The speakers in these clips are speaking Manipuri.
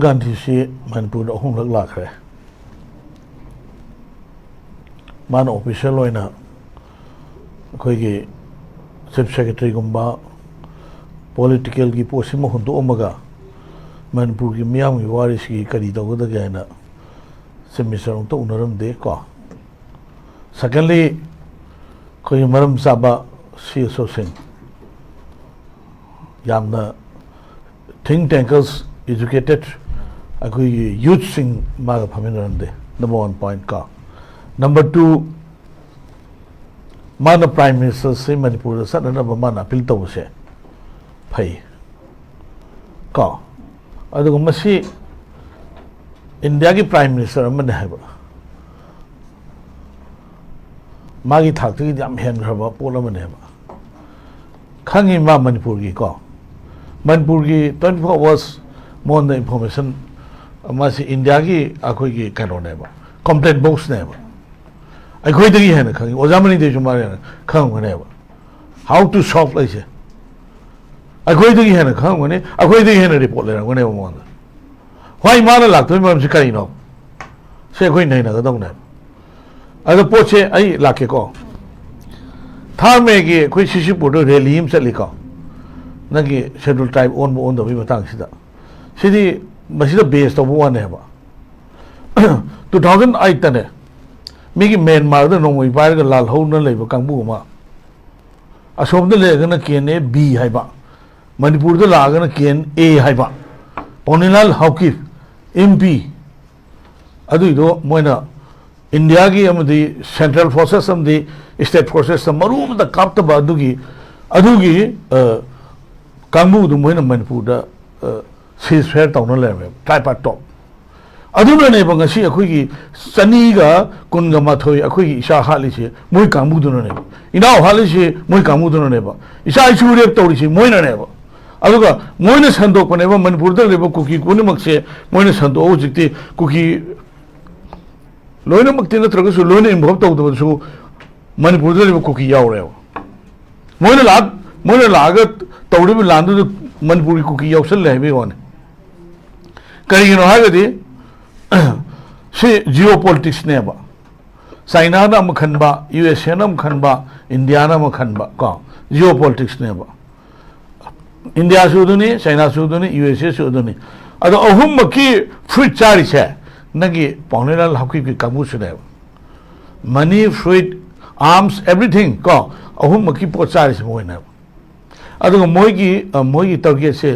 Gandhi से मनपुर अहम लग लाखरे मान ऑफिशियल होइना कोई की चीफ सेक्रेटरी गुम्बा पॉलिटिकल की पोस्ट में हुंदो ओमगा मनपुर की मियाम की वारिस की करी तो गुदा गया ना सेमिस्टर तो उनरम दे का सेकेंडली कोई मरम साबा सी सोसिंग यामना थिंक टैंकर्स एजुकेटेड अकोई यूथ सिंग मागा फमिनरन दे नंबर 1 पॉइंट का नंबर 2 माना प्राइम मिनिस्टर से मणिपुर सदन माना अपील तब से फै का इंडिया की प्राइम मिनिस्टर है मागी थाक्तगी याम हेनग्रबा पोल खंगी मा मणिपुर की को मणिपुर की 24 आवर्स मोन इंफॉर्मेशन इंडिया की अखोई की कनोने कंप्लेंट बॉक्स ने अखोईदगी है खंगी ओजामनी दे जुमारे खंगने हाउ टू सॉल्व लाइसे अखोईदगी है खंगने अखोईदगी है रिपोर्ट लेरंगने मोन व्हाई माना लाक्तो मरम से करिनो से अखोई नहीं नगदौने अदो पोचे आई लाके को था में की कोई शिशुपुर रैली हम चलिको नगी शेड्यूल ट्राइब ओन दबी मतंग सिदा सिदी मसिदा बेस तो वन है 2008 तने मिगी म्यांमार द नोंगई पार ग लाल हौ न लेबो कांगबु मा असोम द लेगन केन ए बी हाइबा मणिपुर द लागन केन ए हाइबा पोनिलाल हौकिफ एमपी अदुइदो मोइना इंडिया की सेंट्रल फोर्सेस स्टेट फोर्सेस मरूम काप्तब कांगबू मोइना मणिपुर सीज फेयर तौना लेरमे ट्राइपा टॉप अदुननेब ngasi अखोई चनीगा कुनगा माथोई अखोई इशा हालिसे मोइ कांगबुदुननेब इनाव हालिसे मोइ कांगबुदुननेब इशा इशु रेप तौरिसे मोइननेब अदुगा मोइना संदोकनेब मणिपुर द लेब कुकी कुनिमक्से मोइना संदो होजिक्ति कुकी लोइना मक्ति नत्रगसु लोइना इन्वॉल्व तौदबसु मणिपुर द लेब कुकी यावरेब मोइना लाग तौरिब लांदु मणिपुर की कुकी यावसल लेबे वाने करिगिनो हागदि से जियो पॉलिटिक्स नेबा चाइना ना मखनबा यूएसए ना मखनबा इंडिया ना मखनबा का जियो पॉलिटिक्स नेबा इंडिया सुदुनी चाइना सुदुनी यूएसए सुदुनी अदो अहुम की फ्रूट चारी से नगी पौनेलाल हकी की काबू सुनेबा मनी फ्रूट आर्म्स एवरीथिंग का अहुम की पोट चारी से मोइनेबा अदो मोई टारगेट से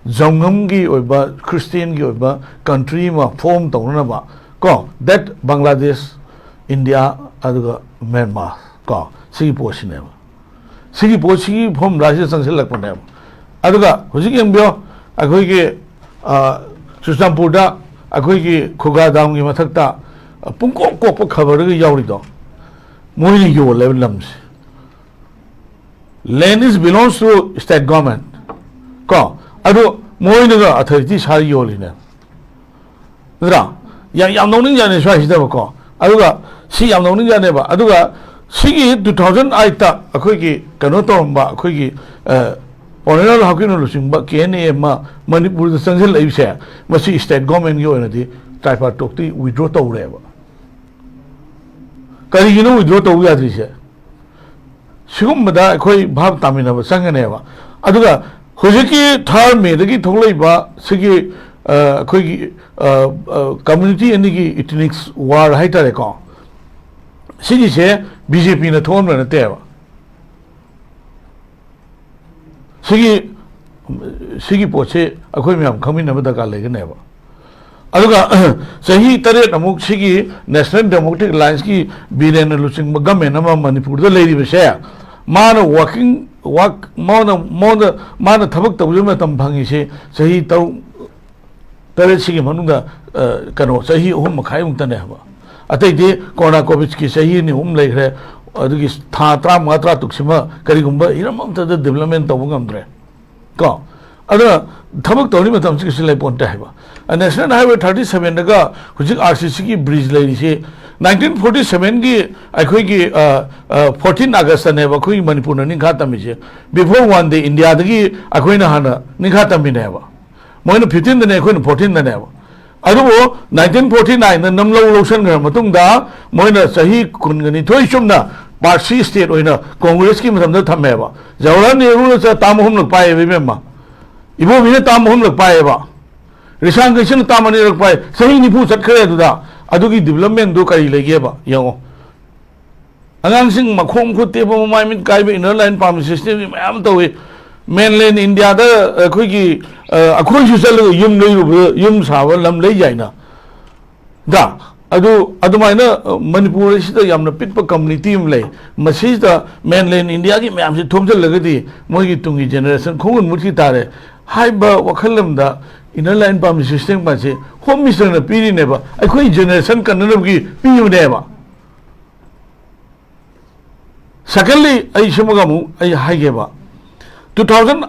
जंगम की ओइबा क्रिश्चियन की ओइबा कंट्री में फॉर्म तौनबा को दैट बांग्लादेश इंडिया अदुगा म्यांमार को सिगी पोसिनेबा सिगी पोसी फॉर्म राज्य संसद लकपनेबा अदुगा हुजिक यंबियो अखोई के सुस्तामपुरदा अखोई की खुगा दाम की मथक्ता पुंको कोप खबर के यावरिदो मोइनी यो लेवल लम्स land is belongs to state government ko ado moinaga authority sari yolina dra yam nongning jane swa hida ko aduga si yam nongning jane ba aduga sigi 2008 ta akhoi ki kano toramba akhoi ki honorable hakino lusing ba kene ma manipur da sangjal laise masi state government yo na di tripart tokti withdraw tawre ba kari gino withdraw tawu yadri se सिगुम्बदा अखोई भाव तामिनबा संगनेबा अदुगा हुजिकी थार मेदगी थोलैबा सिगी अखोई कम्युनिटी एंडिगी इथनिक्स वार हाइतारे को सिगी से बीजेपी ने थोन न तेबा सिगी पोचे अखोई म्याम खमिनबा दका लेगनेबा अदुगा सही तरे अमुक सिगी नेशनल डेमोक्रेटिक अलायंस की बीरेन लुसिंग गवर्नमेंट अमा मणिपुर द लेरी बसे माना माना थबक तबुज में तम भंगी से सही तरे सिगी मनुदा कनो सही अहुम मखाई उतने हबा अतै दे कोरोना कोविड की सही नि हुम लेखरे अदुगी था त्रा मात्रा तुक्सिमा करिगुंबा इरम त डेवलपमेंट तबु गमद्रे को अदा थबक तौरी में तमसी किसी पोंटे है नेशनल हाईवे 37 दगा हुजिक आरसीसी की ब्रिज लेरिसे 1947 की अखोई की 14 अगस्त ने अखोई मणिपुर ने निखा तमिसे बिफोर वन डे इंडिया दगी अखोई ना हाना निखा तमिने है मोइन 15 ने अखोई 14 ने adubo 1949 na namlo lotion ga matungda moina sahi kungani thoi chumna party state oina congress ki masamda thamme ba Jawaharlal Nehru sa tamhum lak pae be memma ibo bine tamhum lak pae ba Rishan Krishan tamani lak pae sahi nipu chat khare duda adugi development do kari lege ba yango angang sing makhom khu te ba mai min kai be inner line farm system mayam tawi mainland India da khoi ki akhoi su sal yum nei ru yum sawa lam lei jaina da adu mai na Manipur sida yamna pitpa community um lei masi da mainland India ki mayam se thom jal lagadi moi ki tungi generation khongun muthi tare hai ba wakhalam da inner line farm system ba se home minister na piri ne ba akhoi generation kanna ki piyu ne ba secondly ai shimagamu ai haige ba 2000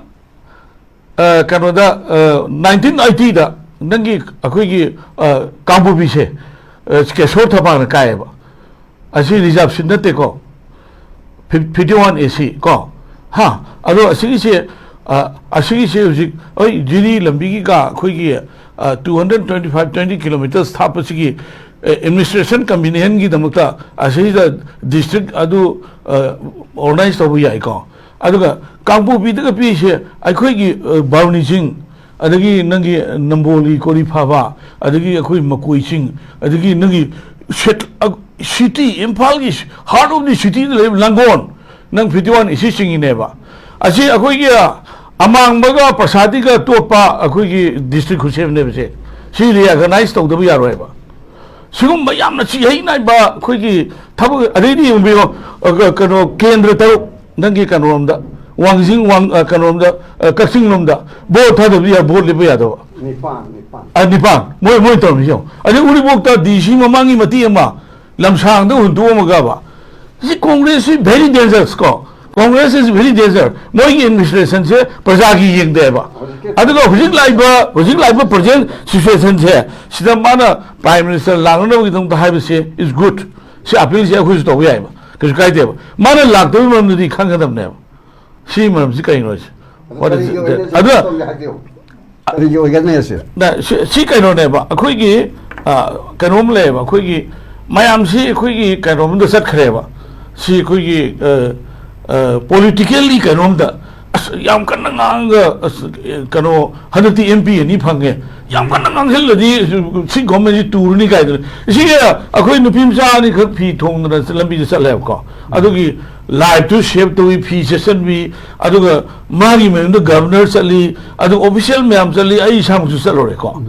Canada 1980 da nangi akhoi kambu bi se ke short thapa na kai ba asi reserve sin nate ko 51 AC ko ha ado asi se uji oi jiri lambi ki ka akhoi ki 220 kilometers thapa si administration combination ki damakta asi da district adu organize to bu yai ko aduga kampu pi daga pi se akhoi ki bawni sing adagi nangi namboli kori phaba adagi akhoi makoi sing adagi nangi city Imphal ki heart of the city Langon nang 51 isi sing ine ba asi akhoi ki amang baga prasadi ka topa akhoi ki district khusem ne se si le organize to bu yaroi ba sigum ba yamna chi hei nai ba akhoi ki thabu adidi umbi kano kendra taru nangi kanomda wangjing kanomda kaksing nomda bo thada biya bo le biya do nipan moi to mi yo ani uri bokta dc mamangi mati ama lamsang do hundu ma ga ba si congress is very dangerous ko congress is very dangerous moi administration se praja ki yeng de ba adugo hujik laiba present situation se sidam mana prime minister langno gi dong ta hai se is good si appeal se khu to yai ba ke kai de ba mana lak to mam di khang khadam ne si mam si kai no what is si kai no ne ba akhoi gi kanom le ba akhoi gi mayam si akhoi gi kanom do sat khare ba si akhoi gi politically kanom da yam kan ngang kano hanati MP ni phange yam kan ngang hel di si government ji tour ni kai si akhoi nupim sa ni khak phi thong na lambi sa le ko adugi live to shape to phi session bi aduga mari me the governor sali adu official myam sali ai sam su salore ko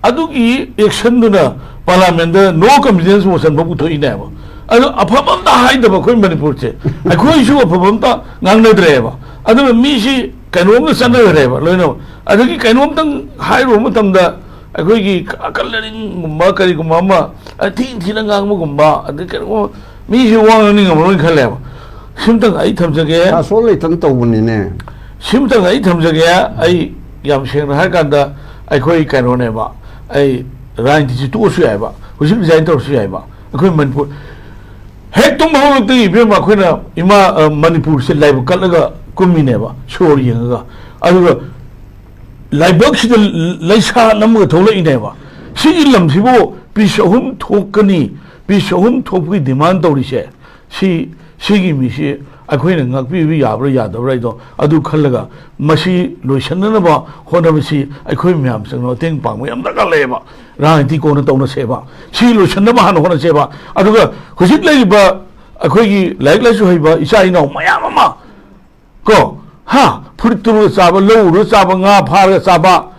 adugi action na parliament no confidence motion bu thoi na ba adu aphabam da hai da ba khoi Manipur che akhoi su aphabam ta ngang na dre ba adu mi si kainom na san na re ba loino adugi kainom tang hai ro ma tam da akhoi gi akalarin gumba kari gumba ma thi na ngang mo gumba adu kero mi si wang ni ngam lo khale ba simtang ai thamjage so le tan to buni ne simtang ai thamjage ai yam seng ha kan da akhoi kaino ne ba ai rain ti tu su ai ba hujik design to su ai ba akhoi Manipur hek tum ho ti be ma khoina ima Manipur se live kalaga kummi ne ba chor yeng ga aduga live box de laisa nam ga thole ine ba si lam si bo pi shahum thokani pi shahum thokwi demand to ri se si gi mi si akhoi na ngak pi ya bra ya da bra do adu khalaga masi loisan na ba hona ba si akhoi myam sang no teng pang myam da ka le ba ra ti ko na to na se ba si loisan na ba han hona se ba aduga hujik lai ba akhoi gi like la su hai ba isa ina mayam ma ko ha puritu sa ba lo ru sa ba nga pha ra sa ba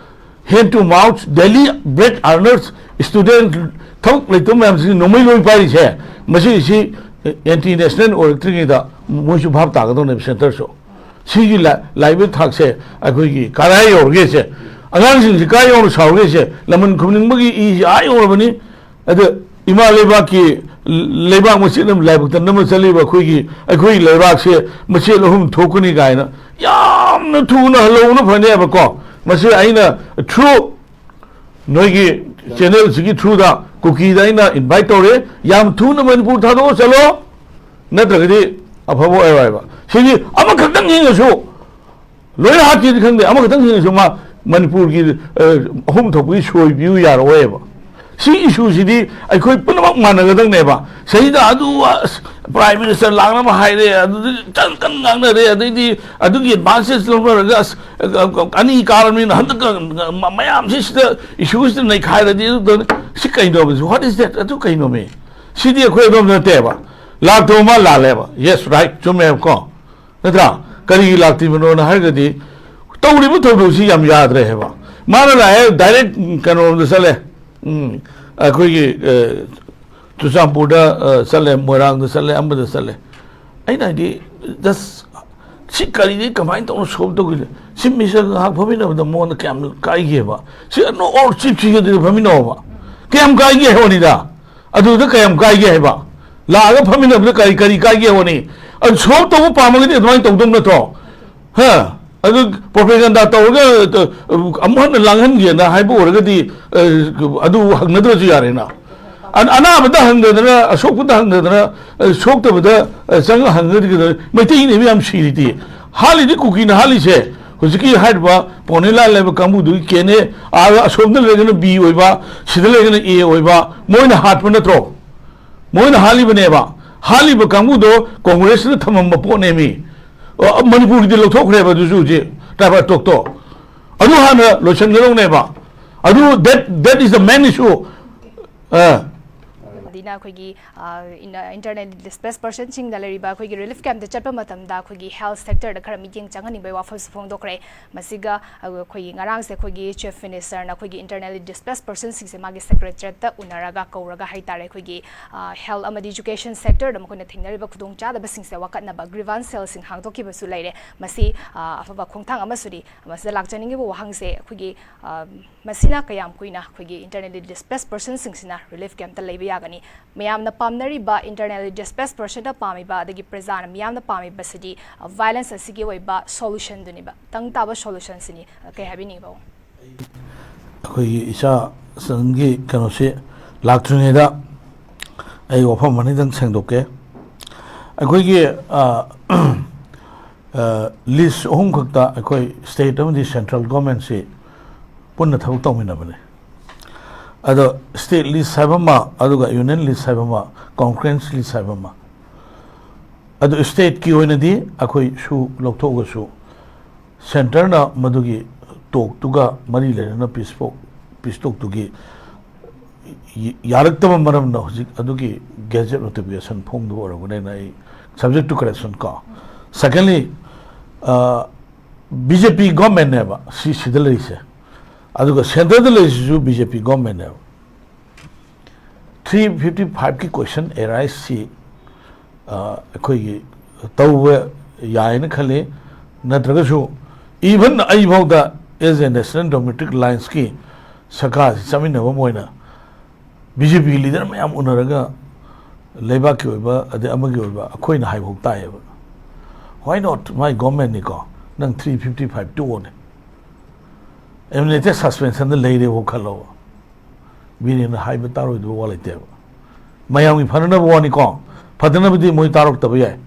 hand to mouth Delhi bread earners student thok le tum myam si no mai loi pai che masi si anti national or tringi da mo su bhab ta ga do ne center so si gi live thak se akhoi gi karai or ge se angang sing kai or saw ge se lamun khumning ma gi I ai or bani adu ima leba ki leba mo si nam live tan nam sali ba khoi gi akhoi leba se ma se lohum thokuni ga na yam na thu na lo na phane ba ko ma se aina true noi gi channel sigi through da cookie da ina invite tore yam thu na Manipur tha do chalo na tra gi aphabo ai ba sigi ama khadang ing so loi ha ki khang de ama khadang ing so ma Manpur की अहम थोपी सोइबियु यारोएबा सी इशू सिदी अखोई पुनमक मानगदंगनेबा सहीदा अदु प्राइम मिनिस्टर लांगना हाइरे अदु चन कन गांगना रे अदि अदुगी एडवांसेस लोरगा अनि कारमिन हंतक मयाम सिस्दा इशूस नै खाइरदि सी कइनो व्हाट इज दैट अदु कइनो मे सिदी अखोई दोम नतेबा लाक्तोमा लालेबा यस राइट चुमे को नत्रा करी लाक्ति मनो न हरगदि तौरिबु थौदोसी याम याद्रे हेबा माना लाए डायरेक्ट कनो दसले अखोई चुचामपुरदा चले मोरांग चले अमद चले अइना दि जस सी करी कमाइन तो सोब तो गिले सी मिसल हा फमिनो द मोन कैम काई गेबा सी नो और चिप सी गे फमिनो बा कैम काई गे होनिदा अदु द कैम काई गे हेबा लागा फमिनो द करी करी काई गे होनी अ सोब तो पामगदि अदमाइन तौदम नतो हा अदु प्रोपेगेंडा तौरगा अमहन लांगहन गेना हाइबो ओरगदि अदु हंगनद्रजु यारेना अनाबदा हंगदना अशोकदा हंगदना सोक्तबदा संग हंगदि मैतै ने याम सिरिति हालिदि कुकिना हालिसे हुजिकी हाइबा पोनेला लेब कामुदु केने आ अशोकदा लेगना बी ओइबा सिदा लेगना ए ओइबा मोइना हाटप नत्रो मोइना हालिबनेबा हालिबा कामुदो कांग्रेसना थमम पोनेमी मनपुर की लौथोखरेबा दुजुजे ताबा टोकतो अदु हाना लोचनगरोनेबा अदु that is the main issue दिना अखोगी इंटरनेट डिस्प्लेस पर्सन सिंग दलरिबा अखोगी रिलीफ कैंप द चटपा मतमदा अखोगी हेल्थ सेक्टर द खरा मीटिंग चंगनि बे वाफस फोंदोखरे मसिगा अखोगी ngarang se अखोगी चीफ मिनिस्टर ना अखोगी इंटरनेट डिस्प्लेस पर्सन सिंग से मागी सेक्रेटरीट ता उनरागा कौरगा हाइतारे अखोगी हेल्थ अमदी एजुकेशन सेक्टर द मकोने थिंगनरिबा खुदोंग चादबा सिंग से वाकतनाबा ग्रीवांस सेल सिंग हांगतोखिबसु लाइरे मसी अफबा खोंथांग अमसुरी मसदा लाक्चनिंगबो वहांग से अखोगी मसिना कयाम कुइना अखोगी इंटरनेट डिस्प्लेस पर्सन सिंग सिना रिलीफ कैंप ता लेबा यागनी मयामना पामनरिबा इंटरनेट डिस्प्लेस पर्सन दा पामिबा अदगी प्रजाना मयामना पामिबा सिदी वायलेंस असिगी वइबा सॉल्यूशन दुनिबा तंग ताबा सॉल्यूशन सिनी कै हाबिनी बाव अखोई इसा संगी कनोसे लाक्ट्रिनेदा आई वफम मनिदंग सेंगदोके अखोई लिस्ट ओहम खक्ता अखोई स्टेट अमदी सेंट्रल गवर्नमेंट से पुन्ना थबक तौमिनबने अदो स्टेट लिस्ट हाइबमा अदुगा यूनियन लिस्ट हाइबमा कॉन्फ्रेंस लिस्ट हाइबमा अदो स्टेट की ओइनदी अखोई सु लौथोगसु सेंटर ना मदुगी टोक तुगा मरी लेना पिस्टोक तुगी यारक्तम मरम ना हुजिक अदुगी गैजेट नोटिफिकेशन फोम दो ओरगने ना सब्जेक्ट टू करेक्शन का सेकेंडली बीजेपी गवर्नमेंट ने बा सी सिदलरी से अदुगा सेंटर दलैसु बीजेपी गवर्नमेंट है 355 की क्वेश्चन एराइज सी अखोई तौवे यायन खले नत्रगसु इवन आई भौदा as a national domestic lines की सका समिनब मोइना बीजेपी लीडर मैम उनरगा लेबा की ओइबा अदे अमगी ओइबा अखोइना हाइभौ तायबा व्हाई नॉट माय गवर्नमेंट निको नंग 355 टू ने एमनेटे सस्पेंशन द लेरे वो खलो बिने हाइब तारो दो वालेते मयाम फनना वानी को फदना बदी मोय तारोक तब याय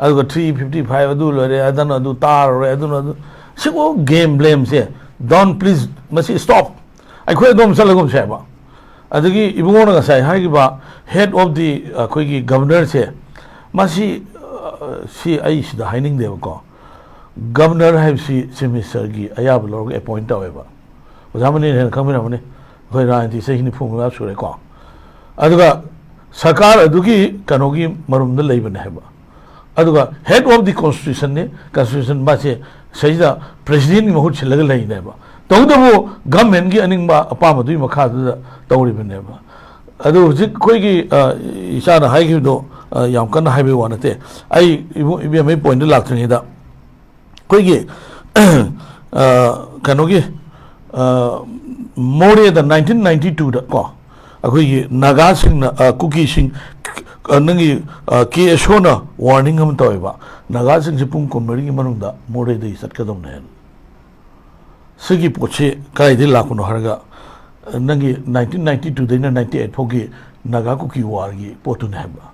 अदुगा 355 अदु लरे अदन अदु तार रे अदु अदु सिगो गेम ब्लेम से डोंट प्लीज मसी स्टॉप अखोय दोम सलगम सेबा अदगी इबुंगोना गसाय हाइबा हेड ऑफ द अखोयगी गवर्नर से मसी सी आई सिदा हाइनिंग देव को गवर्नर है चीफ मिनिस्टर की अयाब लोग अपॉइंट होएबा ओजामने ने खमना मने होय रांति से हिनि फुंगा सुरे को अदुगा सरकार अदुगी कनोगी मरुम द लेबने हेबा अदुगा हेड ऑफ द कॉन्स्टिट्यूशन ने कॉन्स्टिट्यूशन बासे सहिदा प्रेसिडेंट महूत छिलग लेनेबा तौदबो गवर्नमेंट की अनिंगबा अपाम दुई मखा तौरिबनेबा अदु हुजिक कोइगी इसाना हाइगिदो याम कन हाइबे वानते आई इबे मे पॉइंट लाक्तनेदा कोइगी कनोगी मोरे द 1992 दा को अखोई नागा सिंह कुकी सिंह नंगी के एसोना वार्निंग हम तोयबा नागा सिंह से पुंग कोमरी की मनुंदा मोरे दे सटकदम ने सगी पोचे काय दे लाकुनो हरगा नंगी 1992 देना 98 फोगी नागा कुकी वार की पोतु ने हबा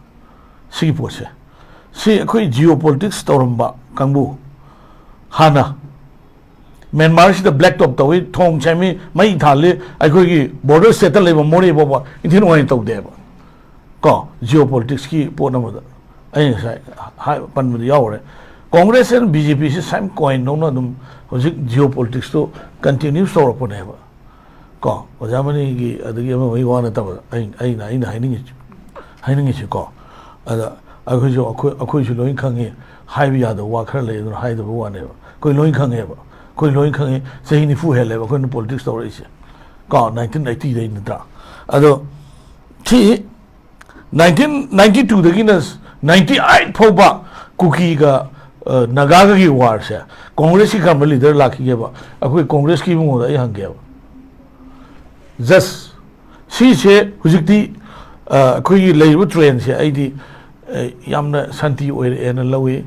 सगी पोचे से अखोई जियोपॉलिटिक्स तौरंबा कंबू हाना Myanmar is the black top to it, Tong Chami, Mai Thali, I could border settle a more about it didn't want to there. Go, geopolitics key, port number. I say, high pun with the hour. Congress and BJP is same coin, no, no, geopolitics to continue so upon ever. Go, was Germany, the game we want to hiding it, you go. I could you know in Kangi, high via the worker lay or hide the one ever. Going low in Kang ever. Going low in Kangi, saying if you have going to politics stories. God, 1990 in the draft. Although, 1992 the Guinness, 98 Popa, Cookie, Nagagi wars. Congress come leader lucky ever. A quick Congress giving more than young girl. Just she said, Hujiti, Kui lay with trains here, 80 Yamna Santi and a lowy.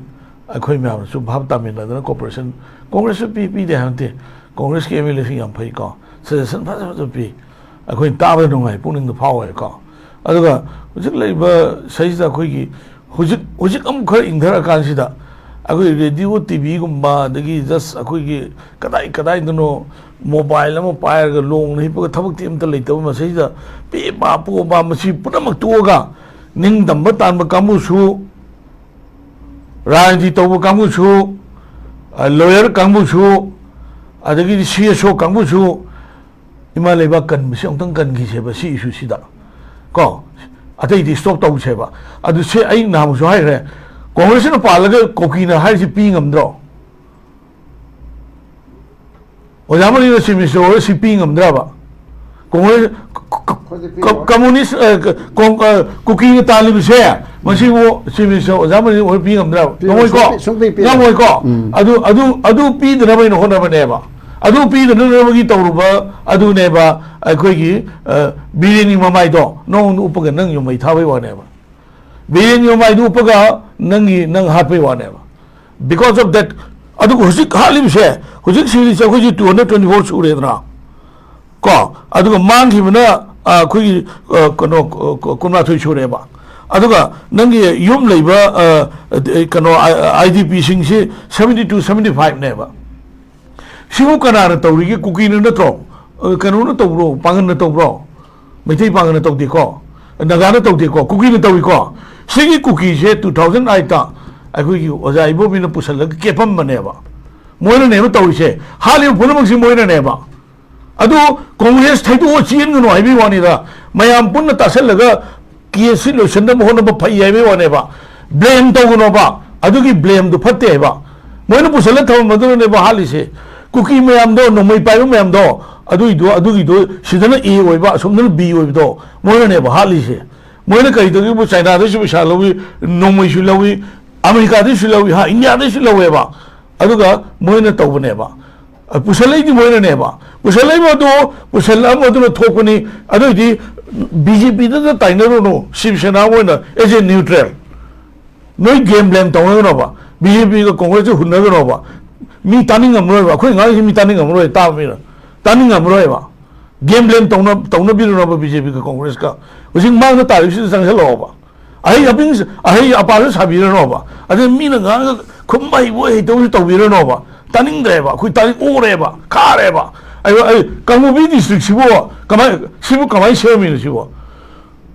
I call me out, so Bhabtam in another corporation. Congress would be the hunter. Congress gave me living on pay call. Citizen Pass would be. I call Tavern on my pulling the power call. Other, which labor says the quickie, which in their consider. I will reduce TV Gumba, the gee just a quickie, Kadai don't know, mobile, mobile, long, he put a talk to him the later, Massaja, Pipa, Poba, Machi, put a Matuga, Ning the Matan Bakamushu. Raji Tobu Kamushu, a lawyer Kamushu, a the CSO Kamushu, Imalabakan, Shontan Gisheba, see Shida. Go, I think it stopped out Sheba. I do say I now so high. Congress of Palaga, Kokina, has it being draw. Was Amani the Simiso, she being drava. Communist cooking Italian share. Masivo, Simiso, Zamani will be on draw. No one go. No one go. I do pee the never in Honor never. I do pee the never I do never a quickie, being in my door. No Upagan, you may tell me whatever. Being you might do Paga, Nangi, Nang happy whatever. Because of that, I do Halim share, who's 224 Suredra. Ko, I do a man given a quick Kunatu Shureba. I do a Nangi Yum labor, IDP sing 72-75 never. Shimukana Tori, cooking in the throne, Kanuna Tobro, Pangan the Tobro, Meti Pangan the Tobiko, and Nagana Tobiko, cooking the Tobiko. Singing cookies here 2000 I thought I could you was I bob in a puzzle, Kapam Maneva. More than ever told say, Harley Punamus more than ever. I do Congress take to watch in no everyone either. My Ampuna Taselaga, Kiesilo, send them home of Pay everyone ever. Blame Togunova. I do give blame to Pateva. When Pusala Mother never Harley say, Cookie may am do, no my pie may am do. I do she doesn't eat with some little be with do. More than ever Harley say. Moina Kaito, China, this is Shalawi, no Mishulawi, America, this Shulawi, India, this Shulaweva. Aduga, Moina Tobaneva. A Pusalati Moina Neva. Pusalema do, Pusalama do Tokoni, Adudi, BJP doesn't no, Shivshana winner, as a neutral. No game blame Tonova. BJP Congress who never over. Me turning a Murray, calling out him turning a Murray, turning a Murray. Game blame Tona Bill BJP Congress. Was in Mount Tarish and Helova. I have been a palace have been over. I didn't mean a come by way, don't be over. Turning driver, quit turning all ever, car ever. I come with district Shivo, come I share me Shivo.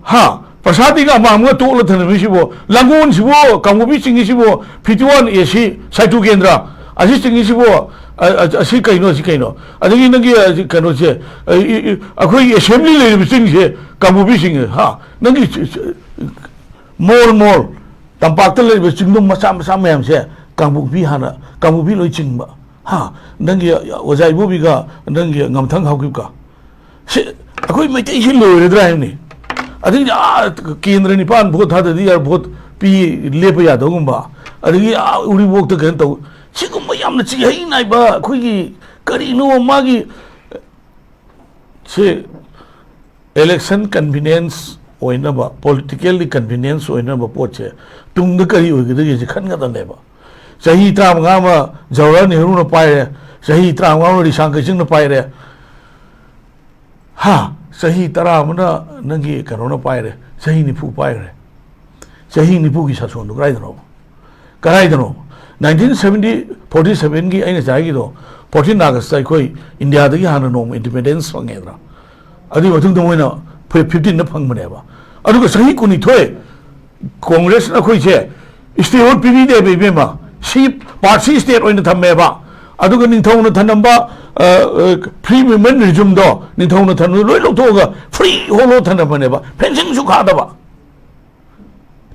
Ha, Pasatica Mamma told the Shivo, Lagoon Shivo, come with Shivo, P1 is she, Saitu Kendra, assisting Shivo. A Sikano. I think in the gear cannot say a quick assembly lady things here, Kamubi ha. Nagi more and more. Tampakal was Chingum Masam say, Kamubi Hana, Kamubi Chingba. Ha, Nangi was I Bubiga, Nangi Namtang Hakuka. A quick meditation low drive me. I think Kindra Nipan both had the dear both P. Lepia Dogumba. I think we walked again to. Chikumayam the Chihina, Quiggy, Carino Magi. Say election convenience or number, politically convenience or number poche. Tung the Kari is a Kanga never. Sahi Tramgama, Zoran Hiruna Pire, Sahi Tramgama, Shankashin the Pire. Ha, Sahi Taramana, Nangi, Carona Pire, Sahi Nipu Pire. Sahi Nipu is on the Graidano. 1947 की ऐने जाएगी तो 14 August अखोई इंडिया दगी हाना नोम इंडिपेंडेंस फंगेद्रा अदि मथुंग दमोइना 15 न फंगमनेबा अदुगा सही कुनि थोए कांग्रेस अखोई छे स्टेट पीवी दे बेबेमा सी पार्टी स्टेट ओइन थमेबा अदुगा निथौन थनंबा फ्री मूवमेंट रिज्यूम दो निथौन थन लोय लोथोगा फ्री होलो थनबनेबा फेंसिंग सु खादबा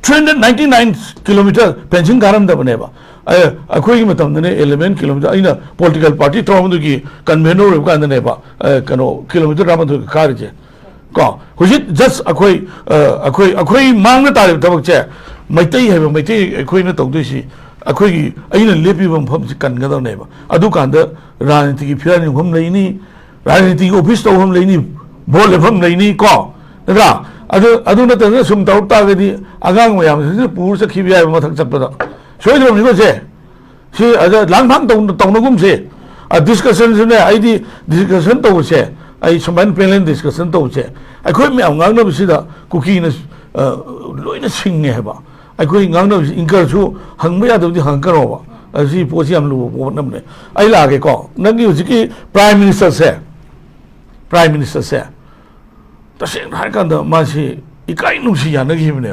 399 किलोमीटर फेंसिंग कारमदबनेबा अखोई मतमदने 11 किलोमीटर अइना पॉलिटिकल पार्टी तोमदु की कन्वेनर रेब कांदनेबा कनो किलोमीटर रामदु कारजे को हुजित जस्ट अखोई मांगना तारे तबक छे मैतई है मैतई अखोई न तौदुसी अखोई अइना लेपिबम फम कनगदनेबा अदु कांद राजनीति की फिरानि हम लेनी राजनीति ऑफिस तो हम लेनी बोल लेफम लेनी को नगा अदु नतन सुम तौतागदी अगांग मयाम से पूर से खिबिया मथक चपदा सोइदम निको से सी अजा लांगफांग तौनगुम से डिस्कशन से आईदी डिस्कशन तो से आई समान पेलेन डिस्कशन तो से अखोई म्याम ngang न बिसिदा कुकी न लोइना सिंगे हेबा अखोई ngang न इंकर सु हंगबया दबदि हंगकरोबा असी पोसी हम लो नमने आई लागे को नंगी हुजिकी प्राइम मिनिस्टर से तसें हाय कांद मासी इकाई नुसी यानगिबने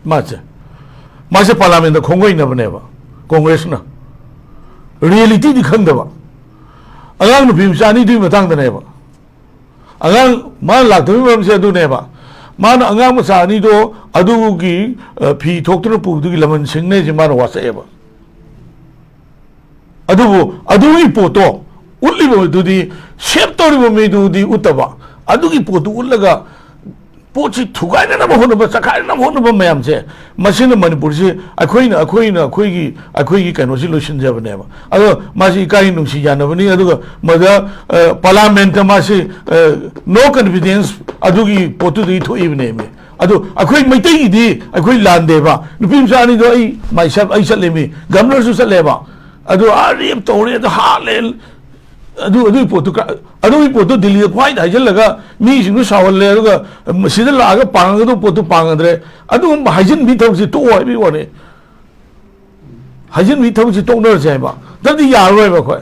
मासे पार्लियामेंट द खोंगोई नबनेबा कांग्रेस न रियलिटी दि खंगदबा अगांग नु बिमसानी दि मतंग दनेबा अगांग मा लाक्तबि ममसे दुनेबा मान अगांग मसानी दो अदुगी फी थोक्तुन पुदुगी लमन सिंगने जे मान वासेबा अदुगी पोतो उल्लिबो दुदी शेप तोरिबो मेदुदी उतबा अदुगी पोतु उल्लगा पोची थुगाइना न होनबा चखाइना होनबा मयाम से मसिन मणिपुर से अखोई कनोसी लोशन जबनेबा अदो मासी इकाई नुसी जानबनी अदुगा मदा पार्लियामेंट मासी नो कॉन्फिडेंस अदुगी पोतु दी थोइबने में अदो अखोई मैतई दी अखोई लांदेबा नुपिम सानी दो आई माइसा आई चलेमी गवर्नर सु चलेबा अदो आरिम तोरे दो हाले अदुगी पोतु दिल्ली क्वाइट हाइजलगा मीसिंगु सावले अदुगा सिदा लागा पांगदो पोतु पांगद्रे अदुम हाइजन भी थौसि तो हाइबि वने हाइजन भी थौसि तो नर जायबा ददि यारोयबा खोय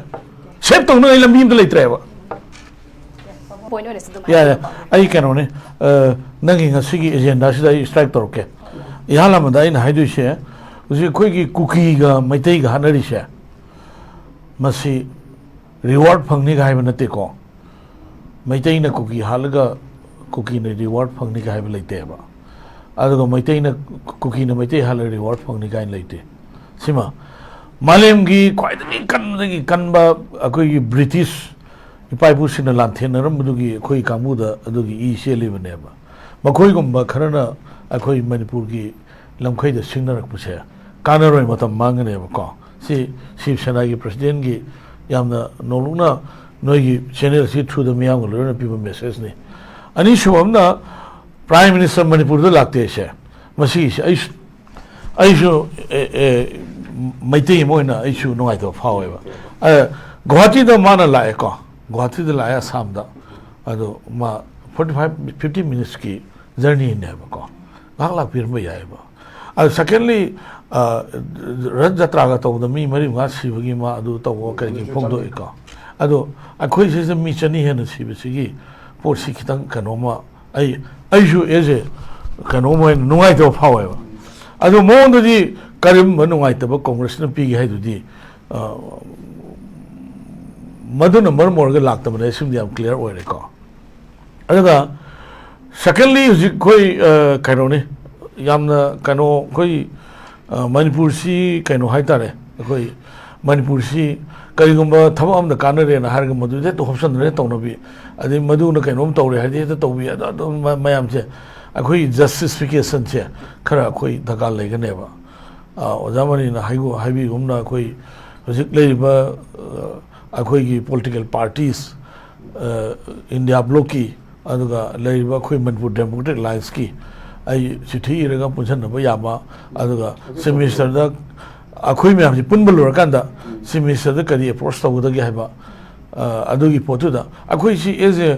सेफ तौनो आई लंबी म लेत्रेबा पॉइंट ओने सदुम या आई कनोने नंगी ngasiगी एजेंडा सिदा स्ट्राइक तोरके याला मदाइन हाइदुसे उसी खोइगी कुकीगा मैतैगा हानरिसे मसी रिवार्ड फंगनी का है नते को मैतई न कुकी हालगा कुकी ने रिवार्ड फंगनी का है लेते बा अदुगा मैतई न कुकी न मैतई हाल रिवार्ड फंगनी का लेते सिमा मालेम की क्वाइदनी कनबा अकोई ब्रिटिश इपाइबु सिन लांथेनरम दुगी अखोई कामुदा अदुगी ई सेलिबनेबा मखोई गुम्बा खरना अखोई मणिपुर की लमखैद सिंगनरक पुसे कानरोय मतम मांगनेबा को सी शिवसेना की प्रेसिडेंट की यामना नोलुना नोगी चैनल सी थ्रू द मियांग लोना पीपल मैसेज ने अनि शुभमना प्राइम मिनिस्टर मणिपुर द लागते छे मसी आइसु मैते मोइना आइसु नोंगाइ तो फावेबा गुवाहाटी द माना लाए को गुवाहाटी द लाया सामदा अदो मा 45-50 मिनट्स की जर्नी ने को गाला पिरम यायबा सेकेंडली रथ जत्रा का तौद मी मरी मा सिबगी मा अदु तौ करी फोंदो इको अदो अखोई से मी चनी हेन सिबसिगी पोसी खितंग कनोमा आइसु एजे कनोमा नुंगाइ तो फावेबा अदो मोंदुदी करिम नुंगाइ तब कांग्रेस न पीगी हाइदुदी मधु नंबर मोरगे लागतबने सिमदि am clear ओइरे को अदगा सेकेंडली हुजि कोई कनोने यामना कनो कोई मणिपुर से कहीं हाइतारे अखोई मणिपुर से कईगुम्बा थबक अमदा कानरेना हारगा मदुदे तो हॉप्शनरे तौनबी अदि मदुना कइनोम तौरे हाइदे तो तौबी अदो मयाम से अखोई जस्टिफिकेशन से खरा अखोई दरकार लेगनेबा ओजामनी ना हाइबी गुमना अखोई हजिक लेबा अखोई की पॉलिटिकल पार्टीज इंडिया ब्लॉक की अदुगा लेबा अखोई मणिपुर डेमोक्रेटिक अलायंस की आई चिठी इरगा पुनसनबा याबा अदुगा सेमिस्टर द अखोई में हमसे पुनबल लरकांदा सेमिस्टर द करी अप्रोच तौदगे हाइबा अदुगी पोतुदा अखोई सी एज ए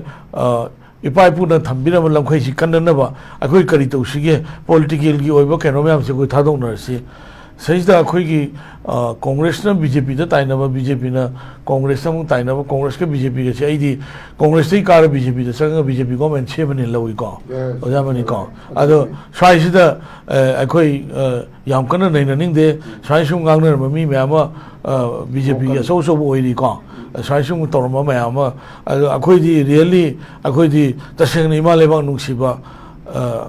इपाइपुना थंबिरम लमखै सी कन्ननबा अखोई करी तौसिगे पॉलिटिकल की ओइबा केनो में हमसे कोई थादोनरसी ꯁꯤꯗ ꯑꯩꯈꯣꯏꯒꯤ ꯀꯣꯡꯒ꯭ꯔꯦꯁꯅ ꯕꯤꯖꯦꯄꯤꯗ ꯇꯥꯏꯅꯕ ꯕꯤꯖꯦꯄꯤꯅ ꯀꯣꯡꯒ꯭ꯔꯦꯁꯇ ꯑꯃꯨꯛ ꯇꯥꯏꯅꯕ ꯀꯣꯡꯒ꯭ꯔꯦꯁꯀ ꯕꯤꯖꯦꯄꯤꯒꯁꯦ ꯑꯩꯗꯤ ꯀꯣꯡꯒ꯭ꯔꯦꯁꯇꯒꯤ ꯀꯥꯔ ꯕꯤꯖꯦꯄꯤꯗ ꯆꯪꯉꯒ ꯕꯤꯖꯦꯄꯤ ꯒꯣꯔꯃꯦꯟ ꯁꯦꯝꯕꯅꯤ ꯂꯧꯏꯀꯣ ꯑꯣꯖꯥꯃꯅꯤꯀꯣ ꯑꯗꯣ ꯁ꯭ꯋꯥꯏꯁꯤꯗ ꯑꯩꯈꯣꯏ ꯌꯥꯝ ꯀꯟꯅ ꯅꯩꯅꯅꯤꯡꯗꯦ ꯁ꯭ꯋꯥꯏ ꯁꯨꯝ ꯉꯥꯡꯅꯔꯝꯕ ꯃꯤ ꯃꯌꯥꯝ ꯑꯃ ꯕꯤꯖꯦꯄꯤꯒꯤ ꯑꯆꯧ ꯑꯆꯧꯕ ꯑꯣꯏꯔꯤꯀꯣ ꯁ꯭ꯋꯥꯏ ꯁꯨꯝ ꯇꯧꯔꯝꯕ ꯃꯌꯥꯝ ꯑꯃ ꯑꯗꯣ ꯑꯩꯈꯣꯏꯗꯤ ꯔꯤꯌꯦꯜꯂꯤ ꯑꯩꯈꯣꯏꯗꯤ ꯇꯁꯦꯡꯅ ꯏꯃꯥ ꯂꯩꯕꯥꯛ ꯅꯨꯡꯁꯤꯕ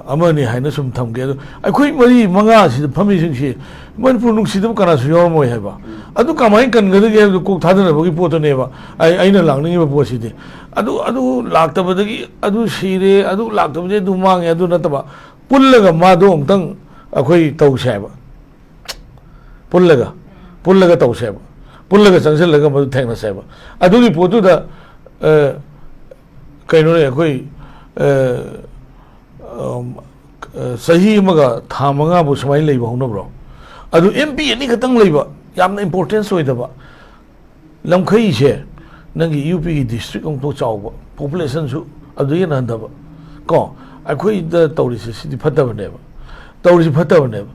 ꯑꯃꯅꯤ ꯍꯥꯏꯅ ꯁꯨꯝ ꯊꯝꯒꯦ ꯑꯗꯣ ꯑꯩꯈꯣꯏ ꯃꯔꯤ ꯃꯉꯥꯁꯤꯗ ꯐꯝꯃꯤꯁꯤꯡꯁꯤ ꯃꯅꯤꯄꯨꯔ ꯅꯨꯡꯁꯤꯗꯕ ꯀꯅꯥꯁꯨ ꯌꯥꯎꯔꯝꯃꯣꯏ ꯍꯥꯏꯕ ꯑꯗꯨ ꯀꯃꯥꯏꯅ ꯀꯟꯒꯗꯒꯦ ꯍꯥꯏꯕꯗꯨ ꯀꯣꯛ ꯊꯥꯗꯅꯕꯒꯤ ꯄꯣꯠꯇꯨꯅꯦꯕ ꯑꯩꯅ ꯂꯥꯛꯅꯤꯡꯉꯤꯕ ꯄꯣꯠꯁꯤꯗꯤ ꯑꯗꯨ ꯂꯥꯛꯇꯕꯗꯒꯤ ꯑꯗꯨ ꯁꯤꯔꯦ ꯑꯗꯨ ꯂꯥꯛꯇꯕꯗꯒꯤ ꯑꯗꯨ ꯃꯥꯡꯉꯦ ꯑꯗꯨ ꯅꯠꯇꯕ ꯄꯨꯜꯂꯒ ꯃꯥꯗꯣ ꯑꯃꯨꯛꯇꯪ ꯑꯩꯈꯣꯏ ꯇꯧꯁꯦ ꯍꯥꯏꯕ ꯄꯨꯜꯂꯒ ꯇꯧꯁꯦ ꯍꯥꯏꯕ ꯄꯨꯜꯂꯒ ꯆꯪꯁꯤꯜꯂꯒ ꯃꯗꯨ ꯊꯦꯡꯅꯁꯦ ꯍꯥꯏꯕ ꯑꯗꯨꯒꯤ ꯄꯣꯠꯇꯨꯗ ꯀꯩꯅꯣꯅꯦ ꯑꯩꯈꯣꯏ ꯆꯍꯤ ꯑꯃꯒ ꯊꯥ ꯃꯉꯥꯕꯨ ꯁꯨꯃꯥꯏꯅ ꯂꯩꯕ ꯍꯧꯅꯕ꯭ꯔꯣ ꯑꯗꯨ MP ꯑꯅꯤꯈꯛꯇꯪ ꯂꯩꯕ ꯌꯥꯝꯅ ꯏꯝꯄꯣꯔꯇꯦꯟꯁ ꯑꯣꯏꯗꯕ ꯂꯝꯈꯩꯁꯦ ꯅꯪꯒꯤ UPꯒꯤ ꯗꯤꯁꯇ꯭ꯔꯤꯛ ꯑꯃꯨꯛꯇ ꯆꯥꯎꯕ ꯄꯣꯄꯨꯂꯦꯁꯟꯁꯨ ꯑꯗꯨ ꯍꯦꯟꯅ ꯍꯟꯊꯕ ꯀꯣ ꯑꯩꯈꯣꯏꯗ ꯇꯧꯔꯤꯁꯦ ꯁꯤꯗꯤ ꯐꯠꯇꯕꯅꯦꯕ ꯇꯧꯔꯤꯁꯤ ꯐꯠꯇꯕꯅꯦꯕ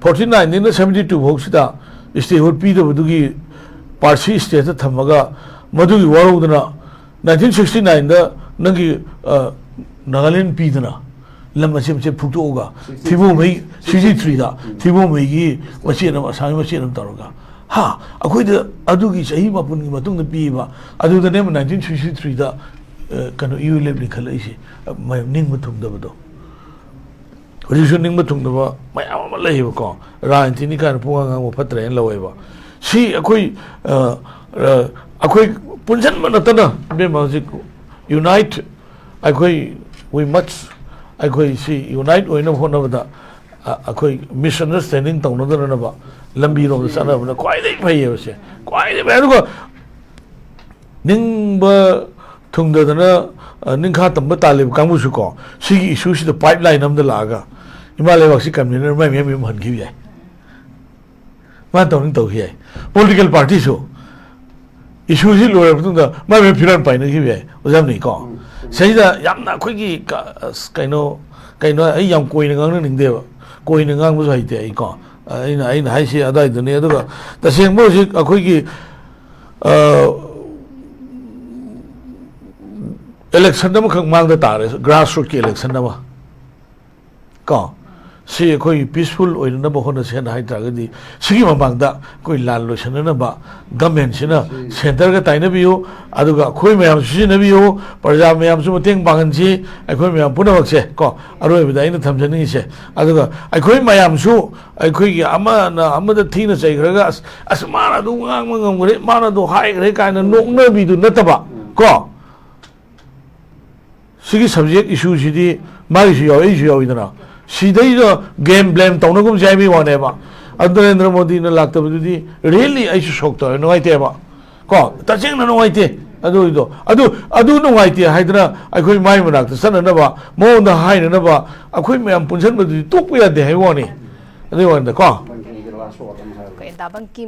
49ꯗꯩꯅ 72 ꯐꯥꯎꯁꯤꯗ ꯏꯁꯇꯦꯠꯍꯨꯗ ꯄꯤꯗꯕꯗꯨꯒꯤ ꯄꯥꯔꯁꯤ ꯏꯁꯇꯦꯠꯇ ꯊꯝꯃꯒ ꯃꯗꯨꯒꯤ ꯋꯥꯔꯧꯗꯅ 1969ꯗ ꯅꯪꯒꯤ ꯅꯥꯒꯥꯂꯦꯟ ꯄꯤꯗꯅ ꯂꯝ ꯃꯆꯦꯠ ꯃꯆꯦꯠ ꯐꯨꯛꯇꯣꯛꯑꯒ ꯊꯤꯕꯣꯡꯃꯩ 63ꯗ ꯊꯤꯕꯣꯡꯃꯩꯒꯤ ꯃꯆꯦꯠ ꯑꯃ ꯑꯁꯥꯝꯒꯤ ꯃꯆꯦꯠ ꯑꯃ ꯇꯧꯔꯒ ꯑꯩꯈꯣꯏꯗ ꯑꯗꯨꯒꯤ ꯆꯍꯤ 4ꯒꯤ ꯃꯇꯨꯡꯗ ꯄꯤꯕ ꯑꯗꯨꯗꯅꯦꯕ 1963ꯗ ꯀꯩꯅꯣ ULF ꯂꯤꯡꯈꯠꯂꯛꯏꯁꯦ ꯅꯤꯡꯕ ꯊꯨꯡꯗꯕꯗꯣ ꯍꯧꯖꯤꯛꯁꯨ ꯅꯤꯡꯕ ꯊꯨꯡꯗꯕ ꯃꯌꯥꯝ ꯑꯃ ꯂꯩꯌꯦꯕꯀꯣ ꯔꯥꯖꯅꯤꯇꯤꯅꯤ ꯀꯥꯏꯅ ꯄꯨꯡꯉꯥꯡ ꯉꯥꯡꯕ ꯐꯠꯇ꯭ꯔꯦꯅ ꯂꯧꯋꯦꯕ ꯁꯤ ꯑꯩꯈꯣꯏ ꯄꯨꯟꯁꯤꯟꯕ ꯅꯠꯇꯅ ꯏꯕꯦꯝꯃ ꯍꯧꯖꯤꯛ ꯌꯨꯅꯥꯏꯠ ꯑꯩꯈꯣꯏ ꯋꯤ ꯃꯁ ꯑꯩꯈꯣꯏ ꯁꯤ ꯌꯨꯅꯥꯏꯠ ꯑꯣꯏꯅꯕ ꯍꯣꯠꯅꯕꯗ ꯑꯩꯈꯣꯏ ꯃꯤꯁꯑꯟꯗꯔꯁꯇꯦꯟꯗꯤꯡ ꯇꯧꯅꯗꯅꯕ ꯂꯝꯕꯤꯔꯣꯝꯗ ꯆꯠꯅꯕꯅ ꯈ꯭ꯋꯥꯏꯗꯒꯤ ꯐꯩꯌꯦꯕ ꯁꯦ ꯈ꯭ꯋꯥꯏꯗꯒꯤ ꯐꯩ ꯑꯗꯨꯒ ꯅꯤꯡꯕ ꯊꯨꯡꯗꯗꯅ ꯅꯤꯡꯈꯥ ꯇꯝꯕ ꯇꯥꯜꯂꯤꯕ ꯀꯥꯡꯕꯨꯁꯨ ꯀꯣ ꯁꯤꯒꯤ ꯏꯁꯨꯁꯤꯗ ꯄꯥꯏꯞ ꯂꯥꯏꯟ ꯑꯃꯗ ꯂꯥꯛꯑꯒ ꯏꯃꯥ ꯂꯩꯕꯥꯛꯁꯤ ꯀꯟꯚꯦꯅꯔ ꯃꯥꯏ ꯃꯌꯥꯝ ꯌꯨꯝ ꯍꯟꯈꯤꯕ ꯌꯥꯏ ꯃꯥꯅ ꯇꯧꯈꯤ ꯌꯥꯏ ꯄꯣꯂꯤꯇꯤꯀꯦꯜ ꯄꯥꯔꯇꯤꯁꯨ ꯏꯁꯨꯁꯤ ꯂꯣꯏꯔꯕ ꯃꯇꯨꯡꯗ ꯃꯥꯏ ꯃꯥꯏ ꯐꯤꯔꯥꯟ ꯄꯥꯏꯅꯈꯤꯕ ꯌꯥꯏ ꯑꯣꯖꯥꯝꯅꯤꯀꯣ ꯁꯤꯗ ꯌꯥꯝꯅ ꯑꯩꯈꯣꯏꯒꯤ ꯀꯩꯅꯣ ꯑꯩ ꯌꯥꯝ ꯀꯣꯏꯅ ꯉꯥꯡꯅꯅꯤꯡꯗꯦꯕ ꯀꯣꯏꯅ ꯉꯥꯡꯕꯁꯨ ꯍꯩꯇꯦ ꯑꯩꯀꯣ ꯑꯩꯅ ꯍꯥꯏꯁꯤ ꯑꯗꯨꯋꯥꯏꯗꯨꯅꯤ ꯑꯗꯨꯒ ꯇꯁꯦꯡꯕ ꯍꯧꯖꯤꯛ ꯑꯩꯈꯣꯏꯒꯤ election amakak mangda tare grassroots ki election ama ko si akhoi peaceful oina ba hona sen hai tragedi sigi mamangda koi lal lo senana ba government sina center ga taina biyo aduga khoi mayam sina biyo parja mayam su teng bangan ji akhoi mayam puna bakse ko aroi bida ina thamjani se aduga akhoi mayam su akhoi gi ama na amada thina chai graga asmana du ngang ngam gre mana du hai gre kaina nokna bi du nataba ko sigi subject issue sidi mari su yaw idana sidai do game blame tawnagum jaimi wane ba Narendra Modi na laktabududi really I should shock to no idea ba ko tacheng na no idea adu no idea haidra akhoi mai manak sana na ba mo na hai na ba akhoi mayam punsan ba tok ya de hai wani adu wan da ko ko